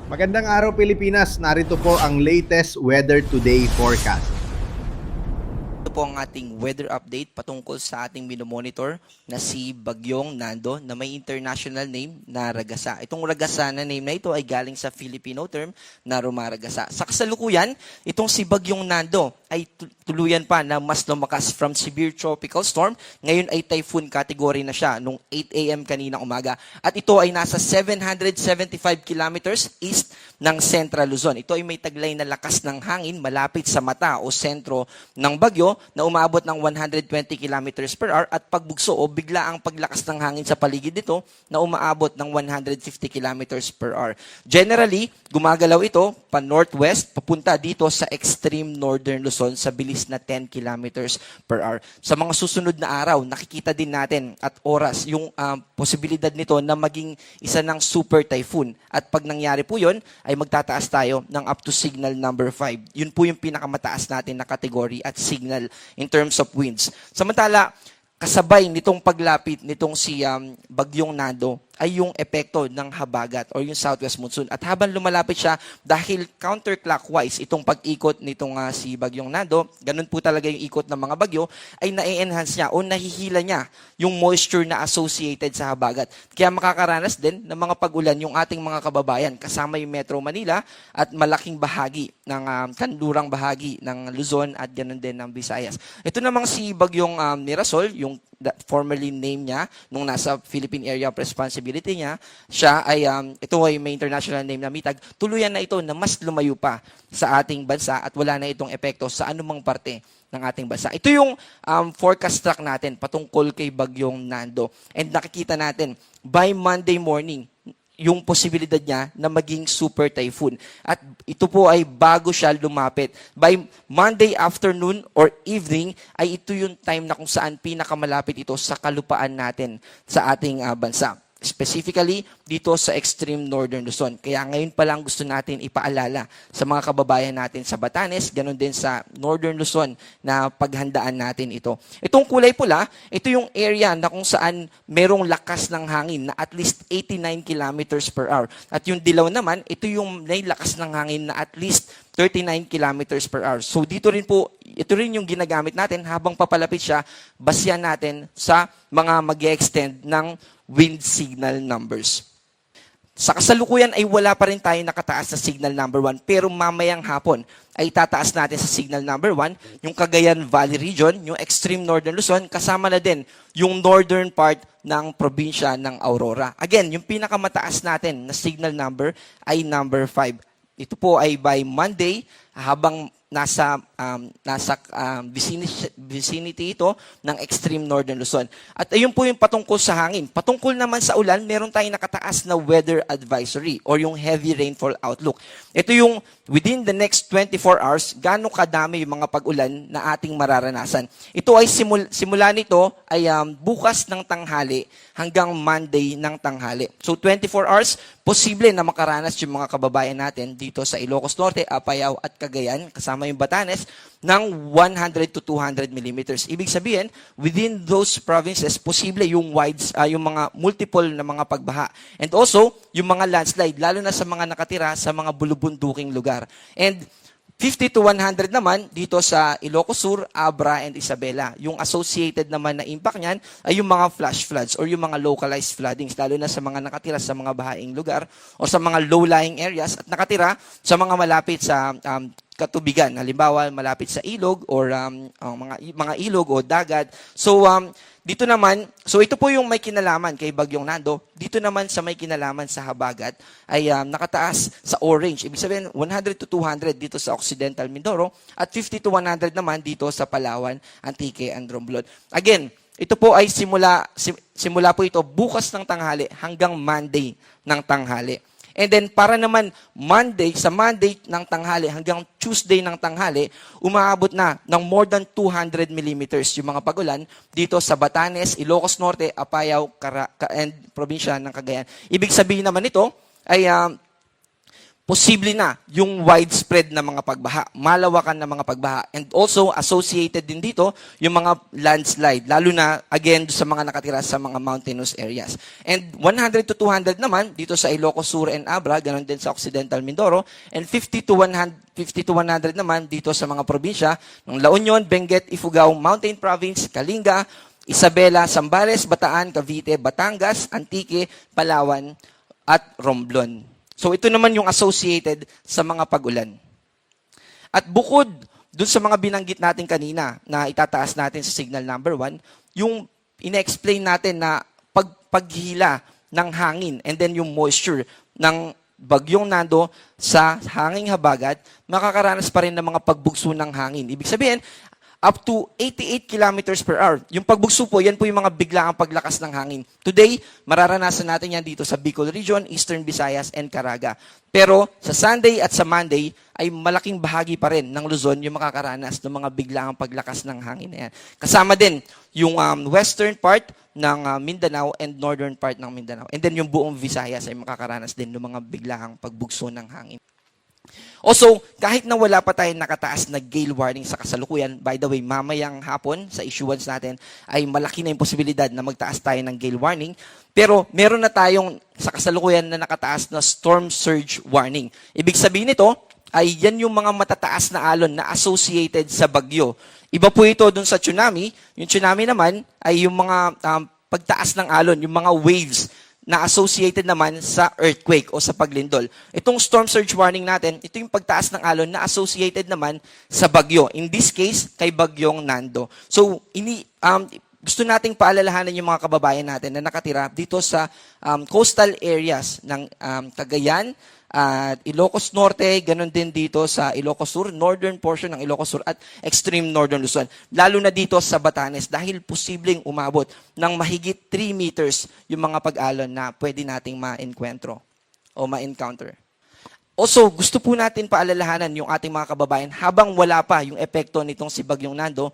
Magandang araw Pilipinas, narito po ang latest Weather Today forecast. Ito po ang ating weather update patungkol sa ating minomonitor na si Bagyong Nando na may international name na Ragasa. Itong Ragasa na name na ito ay galing sa Filipino term na Rumaragasa. Sa kasalukuyan, itong si Bagyong Nando ay tuluyan pa na mas lumakas from severe tropical storm. Ngayon ay typhoon category na siya nung 8 a.m. kaninang umaga. At ito ay nasa 775 kilometers east ng Central Luzon. Ito ay may taglay na lakas ng hangin malapit sa mata o sentro ng bagyo na umaabot ng 120 kilometers per hour at pagbugso o bigla ang paglakas ng hangin sa paligid nito na umaabot ng 150 kilometers per hour. Generally, gumagalaw ito pa northwest papunta dito sa extreme northern Luzon sa bilis na 10 kilometers per hour. Sa mga susunod na araw, nakikita din natin at oras yung posibilidad nito na maging isa ng super typhoon. At pag nangyari po yun, ay magtataas tayo ng up to signal number 5. Yun po yung pinakamataas natin na category at signal in terms of winds. Samantala, kasabay nitong paglapit nitong si Bagyong Nando ay yung epekto ng habagat or yung southwest monsoon. At habang lumalapit siya, dahil counterclockwise itong pag-ikot nitong si Bagyong Nando, ganun po talaga yung ikot ng mga bagyo, ay na-enhance niya o nahihila niya yung moisture na associated sa habagat. Kaya makakaranas din ng mga pag-ulan yung ating mga kababayan, kasama yung Metro Manila at malaking bahagi ng kanlurang bahagi ng Luzon at ganun din ng Visayas. Ito namang si Bagyong Mirasol, yung formerly name niya nung nasa Philippine Area of Responsibility niya, siya ay, ito ay may international name na Mitag, tuluyan na ito na mas lumayo pa sa ating bansa at wala na itong epekto sa anumang parte ng ating bansa. Ito yung forecast track natin patungkol kay Bagyong Nando. And nakikita natin, by Monday morning, yung posibilidad niya na maging super typhoon. At ito po ay bago siya lumapit. By Monday afternoon or evening, ay ito yung time na kung saan pinakamalapit ito sa kalupaan natin sa ating bansa. Specifically, dito sa extreme northern Luzon. Kaya ngayon pa lang gusto natin ipaalala sa mga kababayan natin sa Batanes, ganun din sa northern Luzon na paghandaan natin ito. Itong kulay pula, ito yung area na kung saan merong lakas ng hangin na at least 89 kilometers per hour. At yung dilaw naman, ito yung may lakas ng hangin na at least 39 kilometers per hour. So dito rin po, ito rin yung ginagamit natin habang papalapit siya, basyan natin sa mga mag-extend ng wind signal numbers. Sa kasalukuyan ay wala pa rin tayo nakataas sa signal number 1, pero mamayang hapon ay tataas natin sa signal number 1, yung Cagayan Valley region, yung extreme northern Luzon, kasama na din yung northern part ng probinsya ng Aurora. Again, yung pinakamataas natin na signal number ay number 5. Ito po ay by Monday, habang nasa vicinity ito ng extreme northern Luzon. At ayun po yung patungkol sa hangin. Patungkol naman sa ulan, meron tayong nakataas na weather advisory or yung heavy rainfall outlook. Ito yung within the next 24 hours, gaano kadami yung mga pag-ulan na ating mararanasan. Ito ay simula nito ay bukas ng tanghali hanggang Monday ng tanghali. So 24 hours, posible na makaranas yung mga kababayan natin dito sa Ilocos Norte, Apayao at Cagayan, kasama yung Batanes, ng 100 to 200 millimeters. Ibig sabihin, within those provinces, posible yung yung mga multiple na mga pagbaha. And also, yung mga landslide, lalo na sa mga nakatira sa mga bulubunduking lugar. And 50 to 100 naman dito sa Ilocos Sur, Abra, and Isabela. Yung associated naman na impact niyan ay yung mga flash floods or yung mga localized floodings, lalo na sa mga nakatira sa mga bahaing lugar o sa mga low-lying areas at nakatira sa mga malapit sa katubigan. Halimbawa, malapit sa ilog or mga ilog o dagat. So, dito naman, so ito po yung may kinalaman kay Bagyong Nando. Dito naman sa may kinalaman sa habagat ay nakataas sa orange. Ibig sabihin, 100 to 200 dito sa Occidental Mindoro at 50 to 100 naman dito sa Palawan, Antique, and Romblon. Again, ito po ay simula po ito bukas ng tanghali hanggang Monday ng tanghali. And then para naman sa Monday ng tanghali hanggang Tuesday ng tanghali, umaabot na ng more than 200 millimeters yung mga pagulan dito sa Batanes, Ilocos Norte, Apayao, and probinsya ng Cagayan. Ibig sabihin naman ito ay posible na yung widespread na mga pagbaha, malawakan na mga pagbaha. And also, associated din dito, yung mga landslide, lalo na, again, sa mga nakatira sa mga mountainous areas. And 100 to 200 naman, dito sa Ilocos Sur and Abra, ganun din sa Occidental Mindoro, and 50 to 100 naman dito sa mga probinsya ng La Union, Benguet, Ifugao, Mountain Province, Kalinga, Isabela, Zambales, Bataan, Cavite, Batangas, Antique, Palawan, at Romblon. So ito naman yung associated sa mga pag-ulan. At bukod dun sa mga binanggit natin kanina na itataas natin sa signal number 1, yung ina-explain natin na paghila ng hangin and then yung moisture ng bagyong Nando sa hanging habagat, makakaranas pa rin ng mga pagbugso ng hangin. Ibig sabihin, up to 88 kilometers per hour. Yung pagbugso po, yan po yung mga biglaang paglakas ng hangin. Today, mararanasan natin yan dito sa Bicol Region, Eastern Visayas, and Caraga. Pero sa Sunday at sa Monday, ay malaking bahagi pa rin ng Luzon yung makakaranas ng mga biglaang paglakas ng hangin na yan. Kasama din yung western part ng Mindanao and northern part ng Mindanao. And then yung buong Visayas ay makakaranas din ng mga biglaang pagbugso ng hangin. Also, kahit na wala pa tayong nakataas na gale warning sa kasalukuyan, by the way, mamayang hapon sa issuance natin ay malaki na yung posibilidad na magtaas tayo ng gale warning. Pero meron na tayong sa kasalukuyan na nakataas na storm surge warning. Ibig sabihin nito ay yan yung mga matataas na alon na associated sa bagyo. Iba po ito dun sa tsunami. Yung tsunami naman ay yung mga pagtaas ng alon, yung mga waves na associated naman sa earthquake o sa paglindol. Itong storm surge warning natin, ito yung pagtaas ng alon na associated naman sa bagyo. In this case, kay bagyong Nando. So, gusto nating paalalahanan yung mga kababayan natin na nakatira dito sa coastal areas ng Cagayan, at Ilocos Norte, ganun din dito sa Ilocos Sur, northern portion ng Ilocos Sur at extreme northern Luzon. Lalo na dito sa Batanes dahil posibleng umabot ng mahigit 3 meters yung mga pag-alon na pwede nating ma-encuentro o ma-encounter. Also, gusto po natin paalalahanan yung ating mga kababayan habang wala pa yung epekto nitong si Bagyong Nando.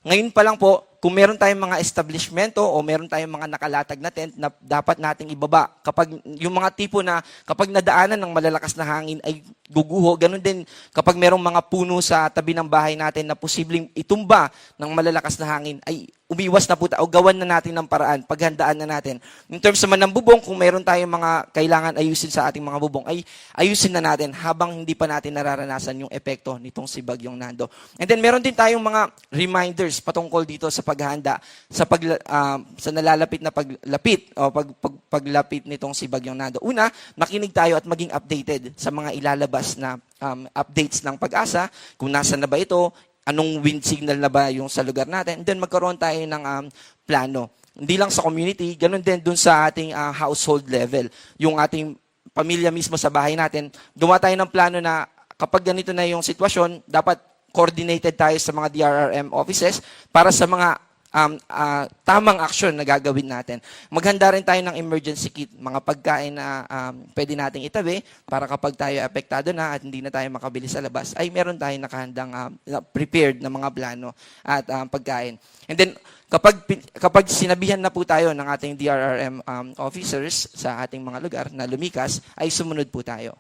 Ngayon pa lang po, kung meron tayong mga establishmento o meron tayong mga nakalatag na tent na dapat nating ibaba, kapag yung mga tipo na kapag nadaanan ng malalakas na hangin ay guguho, ganun din kapag merong mga puno sa tabi ng bahay natin na posibleng itumba ng malalakas na hangin, ay umiwas na po o gawan na natin ng paraan, paghandaan na natin. In terms naman ng bubong, kung meron tayong mga kailangan ayusin sa ating mga bubong, ay ayusin na natin habang hindi pa natin nararanasan yung epekto nitong si Bagyong Nando. And then meron din tayong mga reminders patungkol dito sa paghahanda sa nalalapit na paglapit nitong si Bagyong Nando. Una, makinig tayo at maging updated sa mga ilalabas na updates ng Pag-asa, kung nasa na ba ito, anong wind signal na ba yung sa lugar natin, and then magkaroon tayo ng plano. Hindi lang sa community, ganun din dun sa ating household level. Yung ating pamilya mismo sa bahay natin, gumawa tayo ng plano na kapag ganito na yung sitwasyon, dapat coordinated tayo sa mga DRRM offices para sa mga tamang aksyon na gagawin natin. Maghanda rin tayo ng emergency kit, mga pagkain na pwede nating itabi para kapag tayo apektado na at hindi na tayo makabili sa labas, ay meron tayong nakahandang prepared na mga plano at pagkain. And then, kapag sinabihan na po tayo ng ating DRRM officers sa ating mga lugar na lumikas, ay sumunod po tayo.